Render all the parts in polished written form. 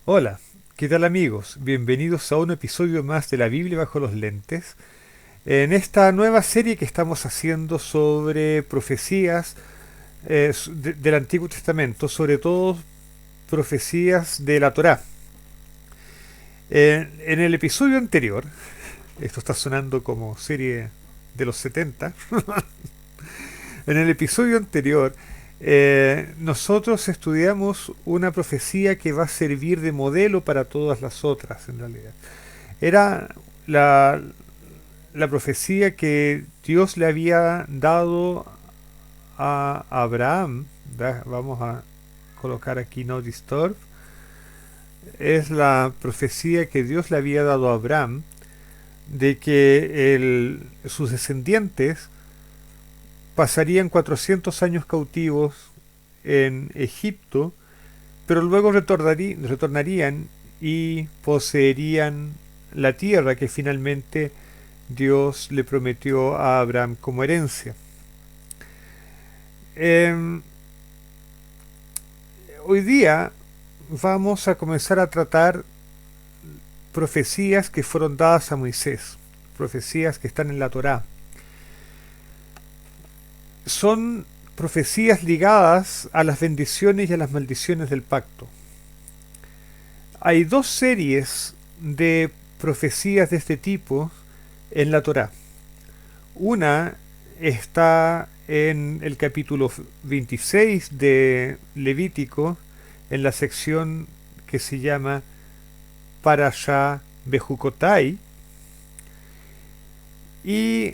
Hola, ¿qué tal amigos? Bienvenidos a un episodio más de la Biblia bajo los lentes. En esta nueva serie que estamos haciendo sobre profecías del Antiguo Testamento, sobre todo profecías de la Torá. En el episodio anterior, esto está sonando como serie de los 70, en el episodio anterior nosotros estudiamos una profecía que va a servir de modelo para todas las otras en realidad. Era la, la profecía que Dios le había dado a Abraham. Vamos a colocar aquí no disturb. Es la profecía que Dios le había dado a Abraham de que sus descendientes pasarían 400 años cautivos en Egipto, pero luego retornarían y poseerían la tierra que finalmente Dios le prometió a Abraham como herencia. Eh, Hoy día vamos a comenzar a tratar profecías que fueron dadas a Moisés, profecías que están en la Torá. Son profecías ligadas a las bendiciones y a las maldiciones del pacto. Hay dos series de profecías de este tipo en la Torá. Una está en el capítulo 26 de Levítico, en la sección que se llama Parashá Bejucotai, y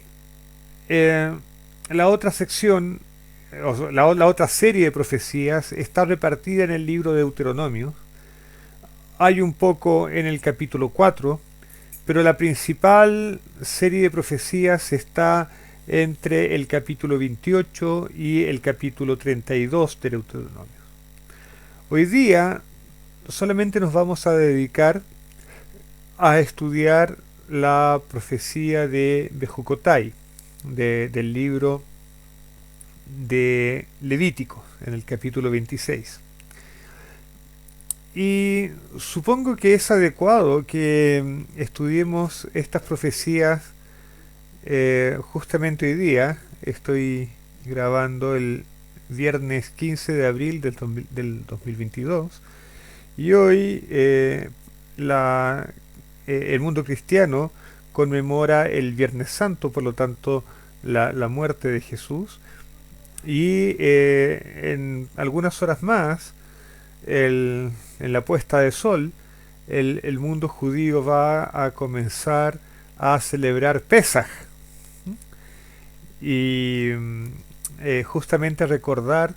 eh, la otra sección, la otra serie de profecías está repartida en el libro de Deuteronomio. Hay un poco en el capítulo 4, pero la principal serie de profecías está entre el capítulo 28 y el capítulo 32 de Deuteronomio. Hoy día solamente nos vamos a dedicar a estudiar la profecía de Bejucotai, del libro de Levítico, en el capítulo 26. Y supongo que es adecuado que estudiemos estas profecías justamente hoy día. Estoy grabando el viernes 15 de abril del 2022 y hoy el mundo cristiano conmemora el Viernes Santo, por lo tanto la muerte de Jesús, y en algunas horas más, en la puesta de sol, el mundo judío va a comenzar a celebrar Pesaj y justamente recordar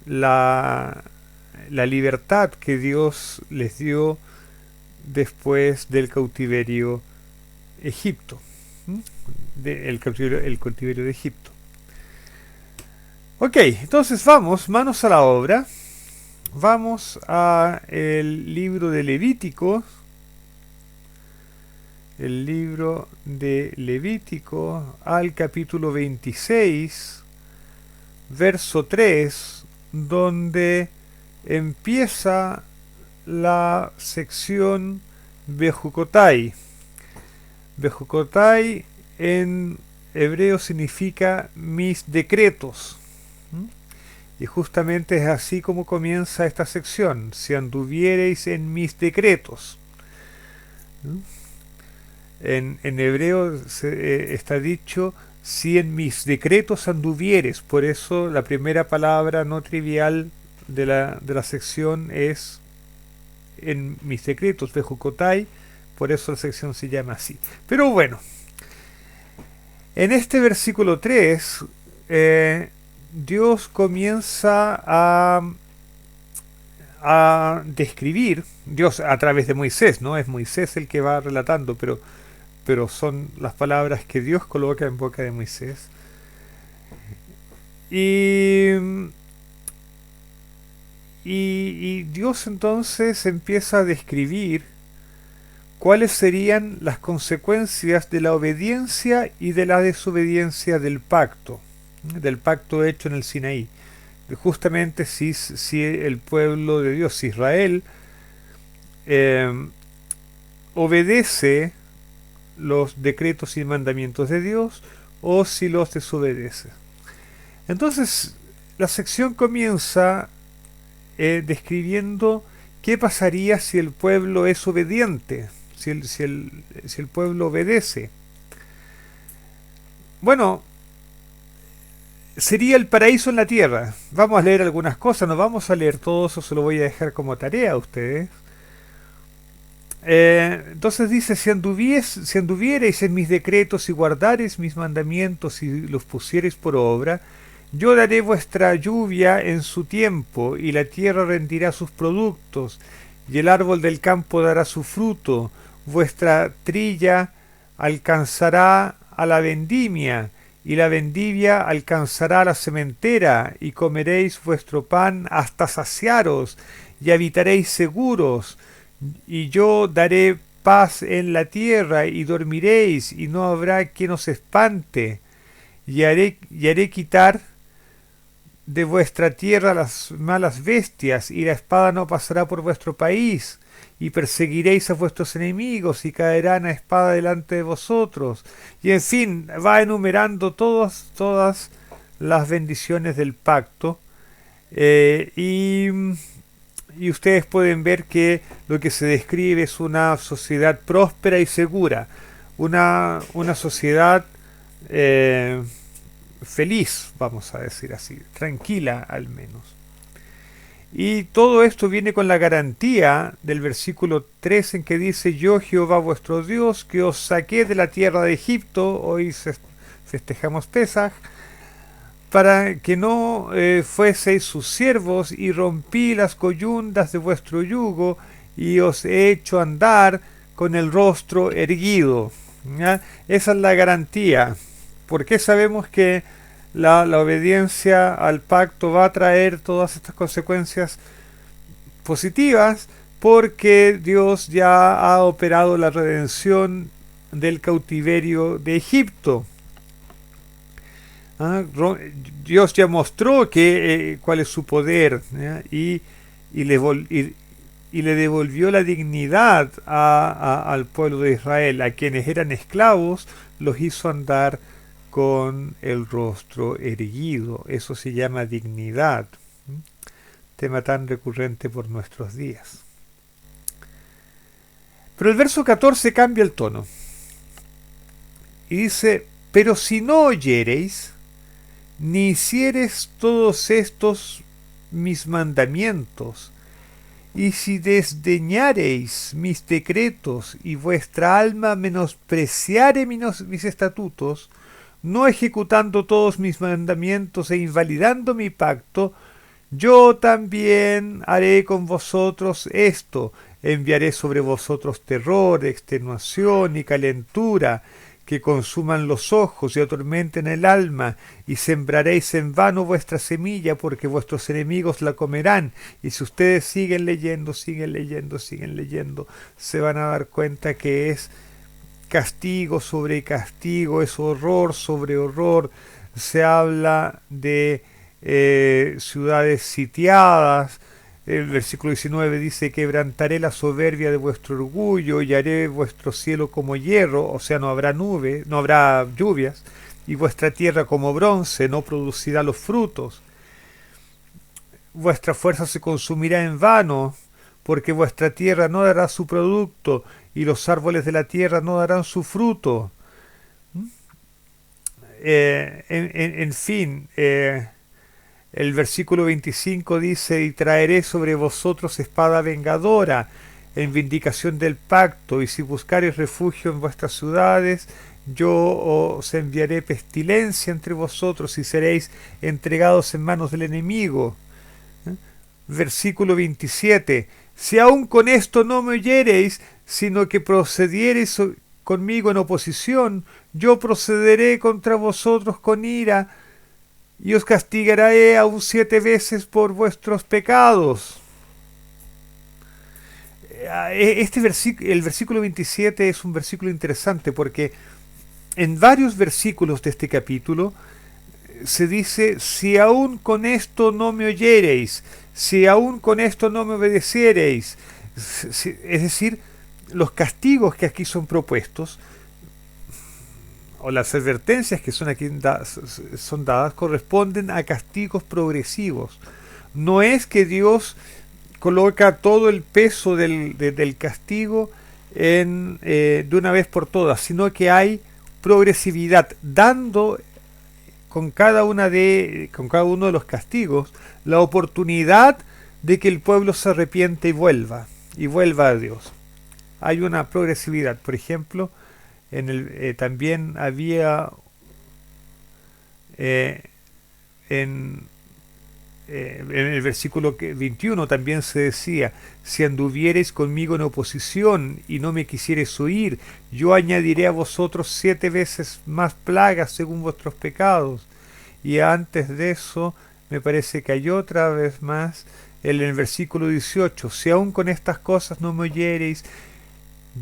la, la libertad que Dios les dio después del cautiverio Egipto, el cautiverio de Egipto. Ok, entonces vamos, manos a la obra. Vamos a el libro de Levítico, el libro de Levítico, al capítulo 26, verso 3, donde empieza la sección Bejucotai. Bejucotai en hebreo significa mis decretos. Y justamente es así como comienza esta sección: si anduviereis en mis decretos. En hebreo está dicho si en mis decretos anduvieres. Por eso la primera palabra no trivial de la sección es en mis decretos, Bejucotai. Por eso la sección se llama así. Pero bueno, en este versículo 3, Dios comienza a describir, Dios a través de Moisés, no es Moisés el que va relatando, pero son las palabras que Dios coloca en boca de Moisés. Y, y Dios entonces empieza a describir cuáles serían las consecuencias de la obediencia y de la desobediencia del pacto hecho en el Sinaí. Justamente si el pueblo de Dios, Israel, eh, obedece los decretos y mandamientos de Dios o si los desobedece. Entonces, la sección comienza describiendo qué pasaría si el pueblo es obediente, si el pueblo obedece. Bueno, sería el paraíso en la tierra. Vamos a leer algunas cosas, no vamos a leer todo eso, se lo voy a dejar como tarea a ustedes. Entonces dice, si anduviereis en mis decretos y guardareis mis mandamientos y los pusiereis por obra, yo daré vuestra lluvia en su tiempo, y la tierra rendirá sus productos, y el árbol del campo dará su fruto, vuestra trilla alcanzará a la vendimia, y la vendimia alcanzará a la sementera, y comeréis vuestro pan hasta saciaros, y habitaréis seguros, y yo daré paz en la tierra, y dormiréis, y no habrá quien os espante, y haré quitar de vuestra tierra las malas bestias, y la espada no pasará por vuestro país, y perseguiréis a vuestros enemigos, y caerán a espada delante de vosotros. Y en fin, va enumerando todas las bendiciones del pacto, y ustedes pueden ver que lo que se describe es una sociedad próspera y segura, una sociedad feliz, vamos a decir así, tranquila al menos. Y todo esto viene con la garantía del versículo 3 en que dice, yo Jehová vuestro Dios, que os saqué de la tierra de Egipto, hoy festejamos Pesaj, para que no fueseis sus siervos, y rompí las coyundas de vuestro yugo, y os he hecho andar con el rostro erguido. ¿Ya? Esa es la garantía. ¿Por qué sabemos que la obediencia al pacto va a traer todas estas consecuencias positivas? Porque Dios ya ha operado la redención del cautiverio de Egipto. Dios ya mostró cuál es su poder, y le devolvió la dignidad al pueblo de Israel. A quienes eran esclavos los hizo andar con el rostro erguido. Eso se llama dignidad, tema tan recurrente por nuestros días. Pero el verso 14 cambia el tono y dice, pero si no oyereis ni hiciereis todos estos mis mandamientos, y si desdeñareis mis decretos, y vuestra alma menospreciare mis estatutos, no ejecutando todos mis mandamientos e invalidando mi pacto, yo también haré con vosotros esto, enviaré sobre vosotros terror, extenuación y calentura, que consuman los ojos y atormenten el alma, y sembraréis en vano vuestra semilla, porque vuestros enemigos la comerán. Y si ustedes siguen leyendo, se van a dar cuenta que es castigo sobre castigo, es horror sobre horror. Se habla de ciudades sitiadas. El versículo 19 dice, quebrantaré la soberbia de vuestro orgullo, y haré vuestro cielo como hierro, o sea, no habrá nube, no habrá lluvias, y vuestra tierra como bronce, no producirá los frutos. Vuestra fuerza se consumirá en vano, porque vuestra tierra no dará su producto, y los árboles de la tierra no darán su fruto. En fin, el versículo 25 dice, y traeré sobre vosotros espada vengadora en vindicación del pacto, y si buscareis refugio en vuestras ciudades, yo os enviaré pestilencia entre vosotros, y seréis entregados en manos del enemigo. Versículo 27, si aún con esto no me oyereis, sino que procediereis conmigo en oposición, yo procederé contra vosotros con ira, y os castigaré aún 7 veces por vuestros pecados. El versículo 27 es un versículo interesante, porque en varios versículos de este capítulo se dice, si aún con esto no me oyereis, si aún con esto no me obedeciereis, Es decir, los castigos que aquí son propuestos o las advertencias que son aquí son dadas corresponden a castigos progresivos. No es que Dios coloca todo el peso del castigo de una vez por todas, sino que hay progresividad, dando con cada uno de los castigos la oportunidad de que el pueblo se arrepiente y vuelva a Dios. Hay una progresividad. Por ejemplo, también había eh, en, en el versículo 21 también se decía: si anduviereis conmigo en oposición y no me quisiereis oír, yo añadiré a vosotros 7 veces más plagas según vuestros pecados. Y antes de eso me parece que hay otra vez más en el versículo 18: si aún con estas cosas no me oyereis,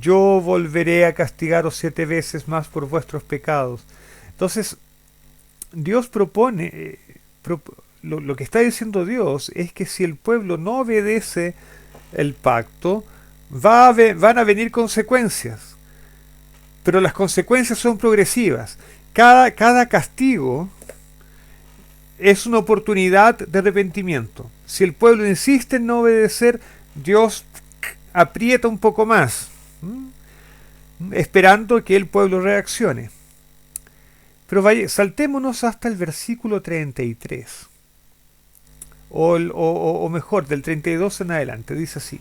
yo volveré a castigaros 7 veces más por vuestros pecados. Entonces, Dios propone, lo que está diciendo Dios es que si el pueblo no obedece el pacto, van a venir consecuencias, pero las consecuencias son progresivas. Cada castigo es una oportunidad de arrepentimiento. Si el pueblo insiste en no obedecer, Dios aprieta un poco más, esperando que el pueblo reaccione. Pero saltémonos hasta el versículo 33. O mejor, del 32 en adelante. Dice así: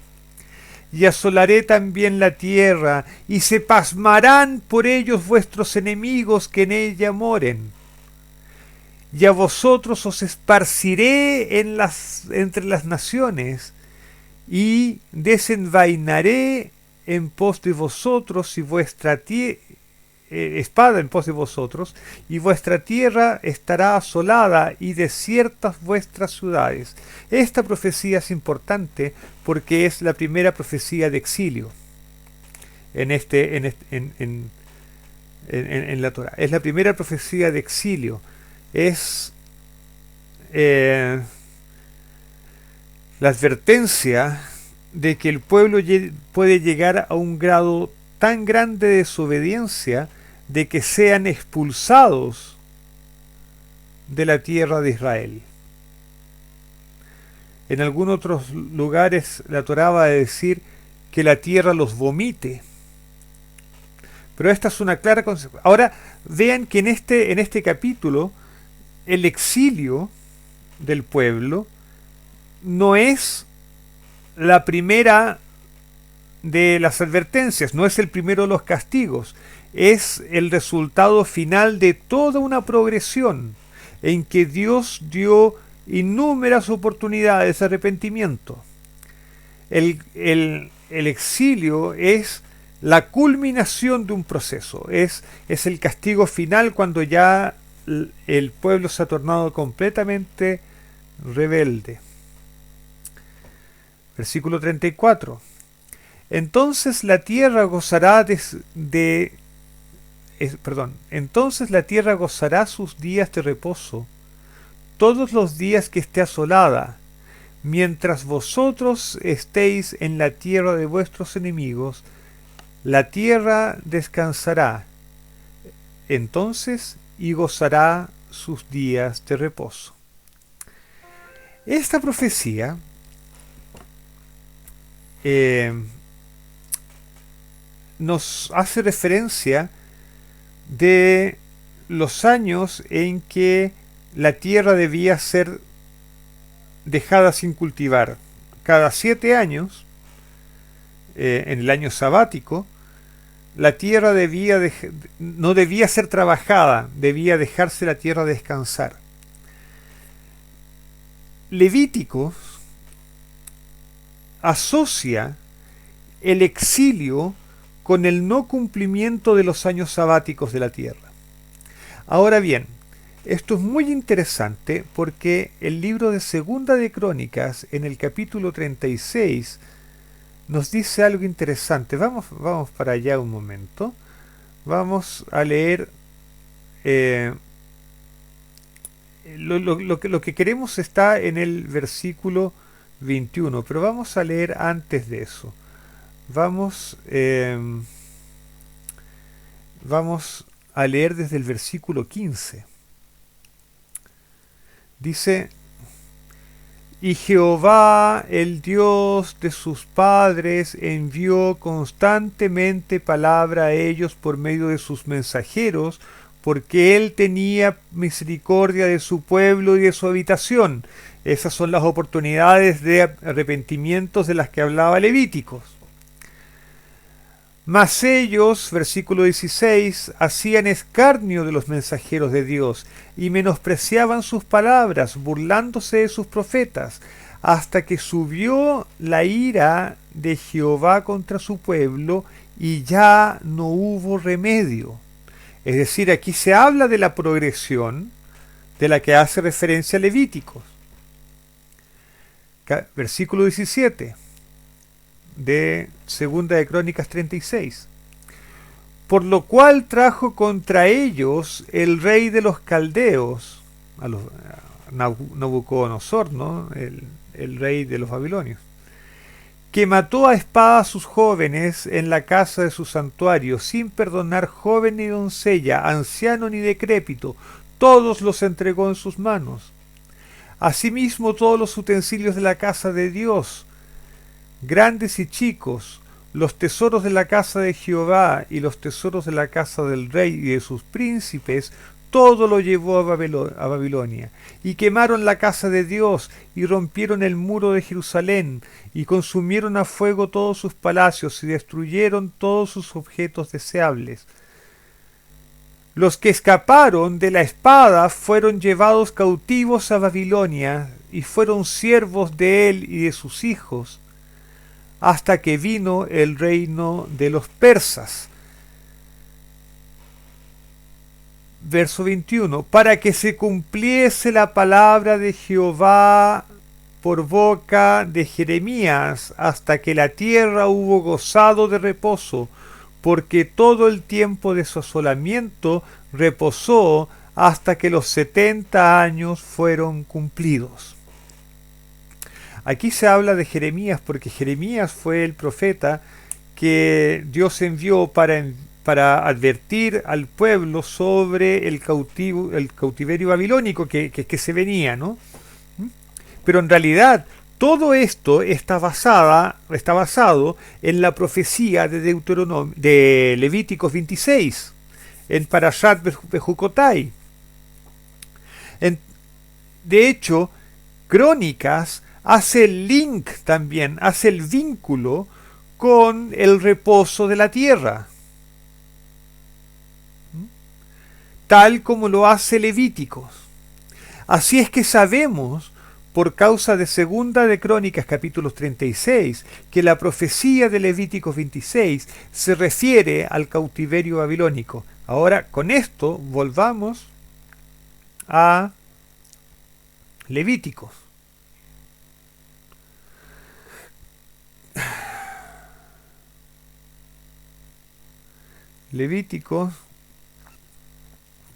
y asolaré también la tierra, y se pasmarán por ellos vuestros enemigos que en ella moren. Y a vosotros os esparciré entre las naciones, y desenvainaré en pos de vosotros y vuestra espada en pos de vosotros, y vuestra tierra estará asolada y desiertas vuestras ciudades. Esta profecía es importante porque es la primera profecía de exilio en la Torah. Es la primera profecía de exilio. Es la advertencia de que el pueblo puede llegar a un grado tan grande de desobediencia de que sean expulsados de la tierra de Israel. En algunos otros lugares la Torá va a decir que la tierra los vomite. Pero esta es una clara consecuencia. Ahora vean que en este capítulo el exilio del pueblo no es la primera de las advertencias, no es el primero de los castigos, es el resultado final de toda una progresión en que Dios dio innúmeras oportunidades de arrepentimiento. El exilio es la culminación de un proceso, es el castigo final cuando ya el pueblo se ha tornado completamente rebelde. Versículo 34. Entonces la tierra gozará entonces la tierra gozará sus días de reposo, todos los días que esté asolada, mientras vosotros estéis en la tierra de vuestros enemigos, la tierra descansará, entonces, y gozará sus días de reposo. Esta profecía nos hace referencia de los años en que la tierra debía ser dejada sin cultivar. Cada 7 años, en el año sabático, la tierra no debía ser trabajada, debía dejarse la tierra descansar. Levítico asocia el exilio con el no cumplimiento de los años sabáticos de la tierra. Ahora bien, esto es muy interesante porque el libro de Segunda de Crónicas, en el capítulo 36, nos dice algo interesante. Vamos para allá un momento. Vamos a leer lo que queremos está en el versículo 21, pero vamos a leer antes de eso. Vamos, vamos a leer desde el versículo 15. Dice: Y Jehová, el Dios de sus padres, envió constantemente palabra a ellos por medio de sus mensajeros, porque él tenía misericordia de su pueblo y de su habitación. Esas son las oportunidades de arrepentimientos de las que hablaba Levíticos. Mas ellos, versículo 16, hacían escarnio de los mensajeros de Dios y menospreciaban sus palabras, burlándose de sus profetas, hasta que subió la ira de Jehová contra su pueblo y ya no hubo remedio. Es decir, aquí se habla de la progresión de la que hace referencia Levíticos. Versículo 17 de Segunda de Crónicas 36. Por lo cual trajo contra ellos el rey de los caldeos, a Nabucodonosor, ¿no? El rey de los babilonios, que mató a espada a sus jóvenes en la casa de su santuario, sin perdonar joven ni doncella, anciano ni decrépito, todos los entregó en sus manos. Asimismo todos los utensilios de la casa de Dios, grandes y chicos, los tesoros de la casa de Jehová y los tesoros de la casa del rey y de sus príncipes, todo lo llevó a Babilonia. Y quemaron la casa de Dios, y rompieron el muro de Jerusalén, y consumieron a fuego todos sus palacios, y destruyeron todos sus objetos deseables. Los que escaparon de la espada fueron llevados cautivos a Babilonia, y fueron siervos de él y de sus hijos, hasta que vino el reino de los persas. Verso 21. Para que se cumpliese la palabra de Jehová por boca de Jeremías, hasta que la tierra hubo gozado de reposo, porque todo el tiempo de su asolamiento reposó hasta que los 70 años fueron cumplidos. Aquí se habla de Jeremías porque Jeremías fue el profeta que Dios envió para advertir al pueblo sobre el cautiverio babilónico que se venía, ¿no? Pero en realidad todo esto está basado en la profecía de Levíticos 26, en Parashat Bejucotai. De hecho, Crónicas hace el link también, hace el vínculo con el reposo de la tierra, tal como lo hace Levíticos. Así es que sabemos, por causa de Segunda de Crónicas capítulo 36, que la profecía de Levíticos 26 se refiere al cautiverio babilónico. Ahora, con esto, volvamos a Levíticos. Levíticos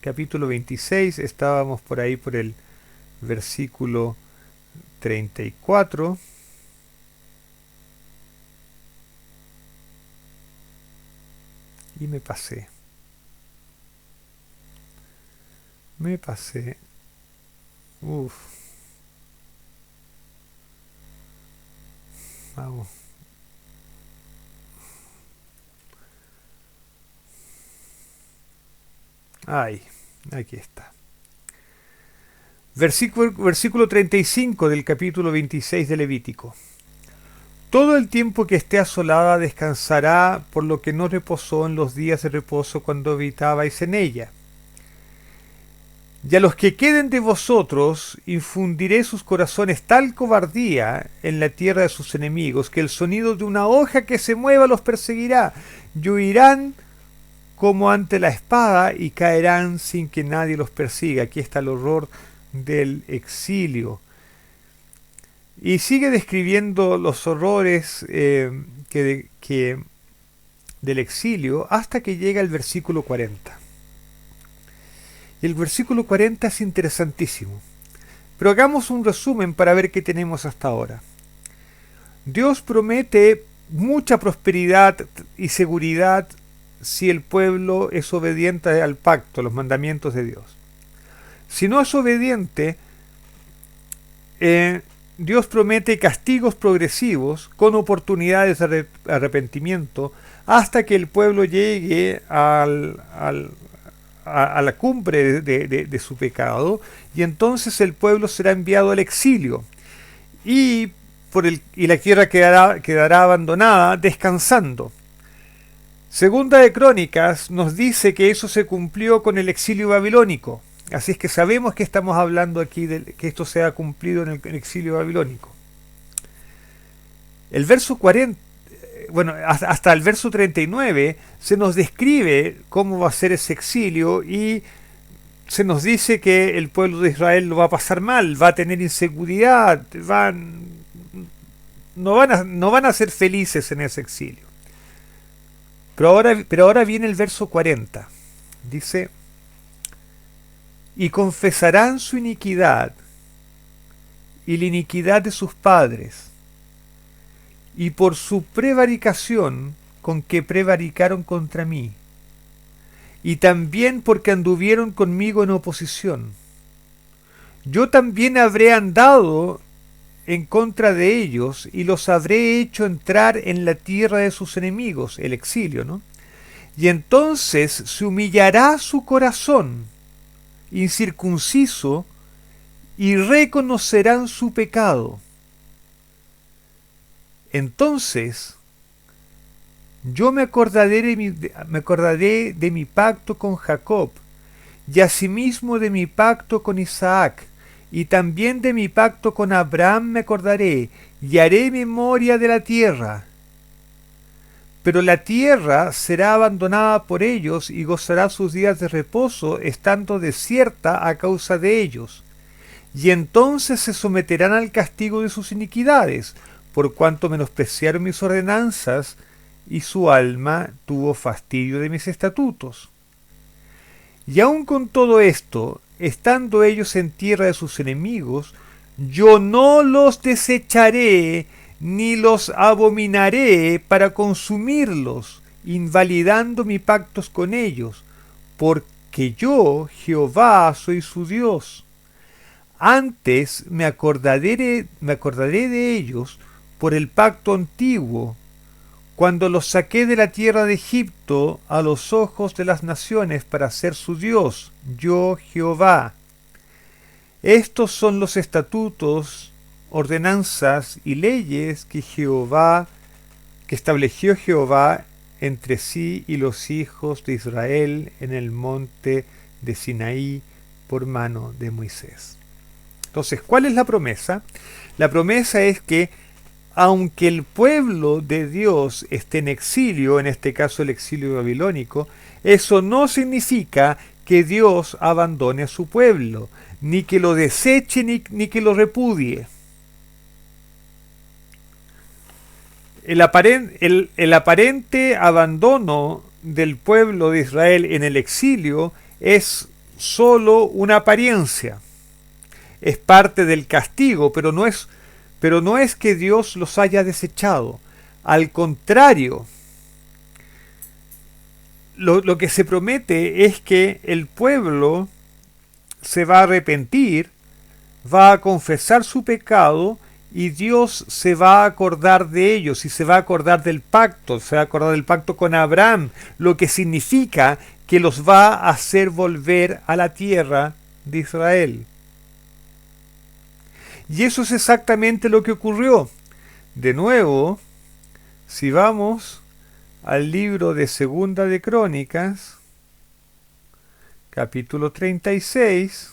capítulo 26, estábamos por ahí por el versículo 34. Y me pasé. Uf. Vamos. Ay, aquí está. Versículo 35 del capítulo 26 de Levítico. Todo el tiempo que esté asolada descansará, por lo que no reposó en los días de reposo cuando habitabais en ella. Y a los que queden de vosotros infundiré sus corazones tal cobardía en la tierra de sus enemigos, que el sonido de una hoja que se mueva los perseguirá, y huirán como ante la espada y caerán sin que nadie los persiga. Aquí está el horror del exilio. Y sigue describiendo los horrores del exilio hasta que llega el versículo 40. Y el versículo 40 es interesantísimo. Pero hagamos un resumen para ver qué tenemos hasta ahora. Dios promete mucha prosperidad y seguridad si el pueblo es obediente al pacto, a los mandamientos de Dios. Si no es obediente, Dios promete castigos progresivos con oportunidades de arrepentimiento hasta que el pueblo llegue a la cumbre de su pecado, y entonces el pueblo será enviado al exilio y la tierra quedará abandonada descansando. Segunda de Crónicas nos dice que eso se cumplió con el exilio babilónico. Así es que sabemos que estamos hablando aquí de que esto se ha cumplido en el exilio babilónico. El verso 40, bueno, hasta el verso 39 se nos describe cómo va a ser ese exilio, y se nos dice que el pueblo de Israel lo va a pasar mal, va a tener inseguridad, no van a ser felices en ese exilio. Pero ahora viene el verso 40. Dice: y confesarán su iniquidad y la iniquidad de sus padres, y por su prevaricación con que prevaricaron contra mí, y también porque anduvieron conmigo en oposición. Yo también habré andado en contra de ellos, y los habré hecho entrar en la tierra de sus enemigos, el exilio, ¿no? Y entonces se humillará su corazón incircunciso, y reconocerán su pecado. Entonces yo me acordaré de mi pacto con Jacob, y asimismo de mi pacto con Isaac, y también de mi pacto con Abraham me acordaré, y haré memoria de la tierra. Pero la tierra será abandonada por ellos, y gozará sus días de reposo, estando desierta a causa de ellos. Y entonces se someterán al castigo de sus iniquidades, por cuanto menospreciaron mis ordenanzas, y su alma tuvo fastidio de mis estatutos. Y aun con todo esto, estando ellos en tierra de sus enemigos, yo no los desecharé, ni los abominaré para consumirlos, invalidando mis pactos con ellos, porque yo, Jehová, soy su Dios. Antes me acordaré de ellos por el pacto antiguo, cuando los saqué de la tierra de Egipto a los ojos de las naciones para ser su Dios, yo Jehová. Estos son los estatutos, ordenanzas y leyes que estableció Jehová entre sí y los hijos de Israel en el monte de Sinaí por mano de Moisés. Entonces, ¿cuál es la promesa? La promesa es que aunque el pueblo de Dios esté en exilio, en este caso el exilio babilónico, eso no significa que Dios abandone a su pueblo, ni que lo deseche, ni que lo repudie. El aparente abandono del pueblo de Israel en el exilio es solo una apariencia. Es parte del castigo, pero no es que Dios los haya desechado. Al contrario, lo que se promete es que el pueblo se va a arrepentir, va a confesar su pecado, y Dios se va a acordar de ellos, y se va a acordar del pacto, se va a acordar del pacto con Abraham, lo que significa que los va a hacer volver a la tierra de Israel. Y eso es exactamente lo que ocurrió. De nuevo, si vamos al libro de Segunda de Crónicas, capítulo 36,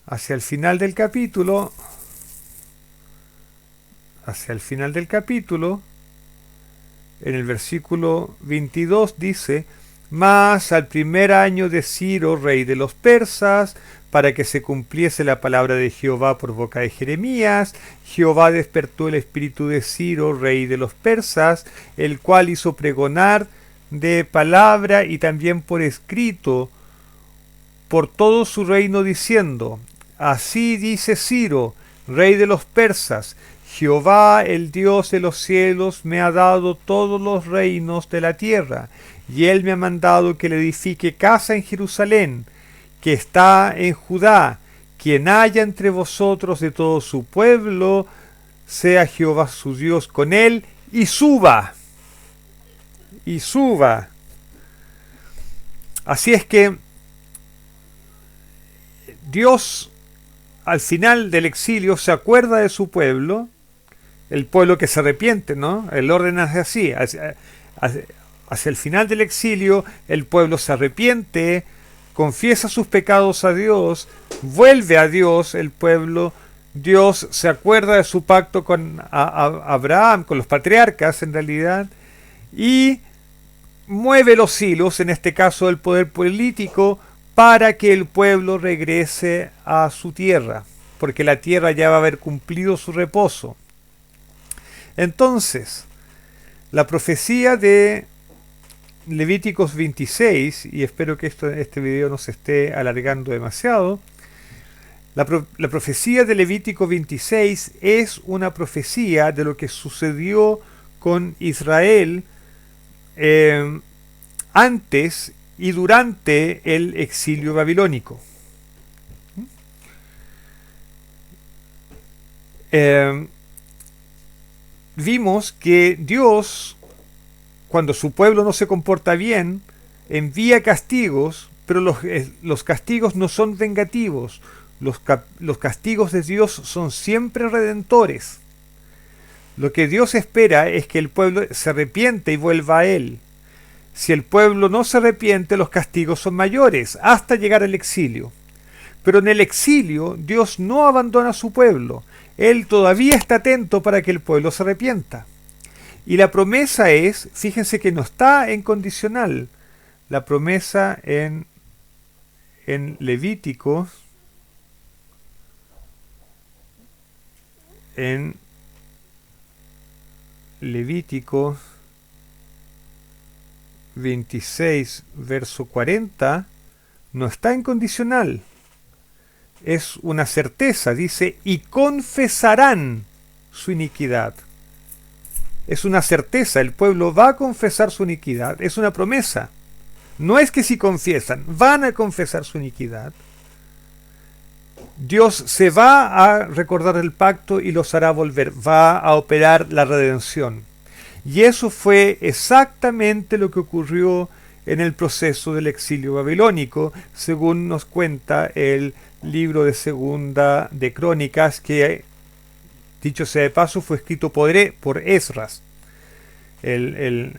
hacia el final del capítulo, en el versículo 22 dice: mas al primer año de Ciro, rey de los persas, para que se cumpliese la palabra de Jehová por boca de Jeremías, Jehová despertó el espíritu de Ciro, rey de los persas, el cual hizo pregonar de palabra y también por escrito por todo su reino, diciendo: así dice Ciro, rey de los persas: Jehová, el Dios de los cielos, me ha dado todos los reinos de la tierra, y él me ha mandado que le edifique casa en Jerusalén, que está en Judá. Quien haya entre vosotros de todo su pueblo, sea Jehová su Dios con él, y suba. Y suba. Así es que Dios al final del exilio se acuerda de su pueblo, el pueblo que se arrepiente, ¿no? El orden es así. Hacia el final del exilio, el pueblo se arrepiente, confiesa sus pecados a Dios, vuelve a Dios el pueblo. Dios se acuerda de su pacto con Abraham, con los patriarcas en realidad, y mueve los hilos, en este caso el poder político, para que el pueblo regrese a su tierra, porque la tierra ya va a haber cumplido su reposo. Entonces, la profecía de Levíticos 26, y espero que este video no se esté alargando demasiado, la profecía de Levítico 26 es una profecía de lo que sucedió con Israel antes y durante el exilio babilónico. Vimos que Dios, cuando su pueblo no se comporta bien, envía castigos, pero los castigos no son vengativos. Los castigos de Dios son siempre redentores. Lo que Dios espera es que el pueblo se arrepiente y vuelva a Él. Si el pueblo no se arrepiente, los castigos son mayores, hasta llegar al exilio. Pero en el exilio, Dios no abandona a su pueblo. Él todavía está atento para que el pueblo se arrepienta. Y la promesa es, fíjense que no está en condicional. La promesa en Levítico, Levítico 26, verso 40, no está en condicional. Es una certeza, dice, y confesarán su iniquidad. Es una certeza, el pueblo va a confesar su iniquidad, es una promesa. No es que si confiesan, van a confesar su iniquidad. Dios se va a recordar el pacto y los hará volver, va a operar la redención. Y eso fue exactamente lo que ocurrió en el proceso del exilio babilónico, según nos cuenta el libro de Segunda de Crónicas, que, dicho sea de paso, fue escrito por Esdras, el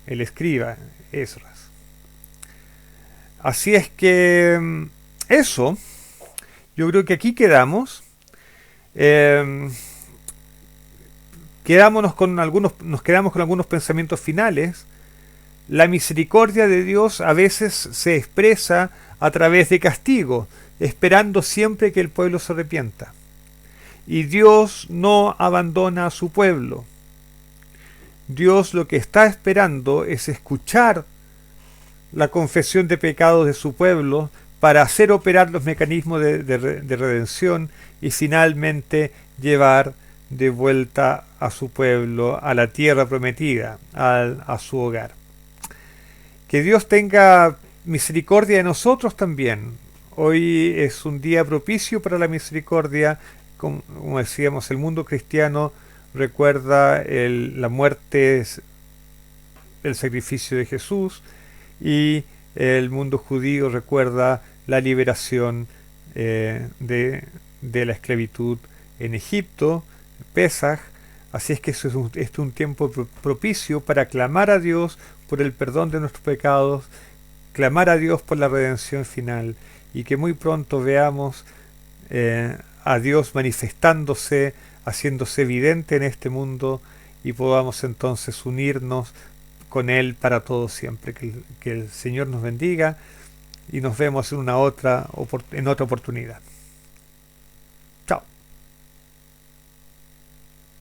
escriba Esdras. Así es que eso, yo creo que aquí quedamos. Nos quedamos con algunos pensamientos finales. La misericordia de Dios a veces se expresa a través de castigo, esperando siempre que el pueblo se arrepienta. Y Dios no abandona a su pueblo. Dios lo que está esperando es escuchar la confesión de pecados de su pueblo para hacer operar los mecanismos de redención y finalmente llevar de vuelta a su pueblo, a la tierra prometida, a su hogar. Que Dios tenga misericordia de nosotros también. Hoy es un día propicio para la misericordia. Como decíamos, el mundo cristiano recuerda la muerte, el sacrificio de Jesús, y el mundo judío recuerda la liberación de la esclavitud en Egipto, Pesaj. Así es que es un tiempo propicio para clamar a Dios por el perdón de nuestros pecados, clamar a Dios por la redención final, y que muy pronto veamos a Dios manifestándose, haciéndose evidente en este mundo, y podamos entonces unirnos con Él para todo siempre. Que el Señor nos bendiga y nos vemos en otra oportunidad.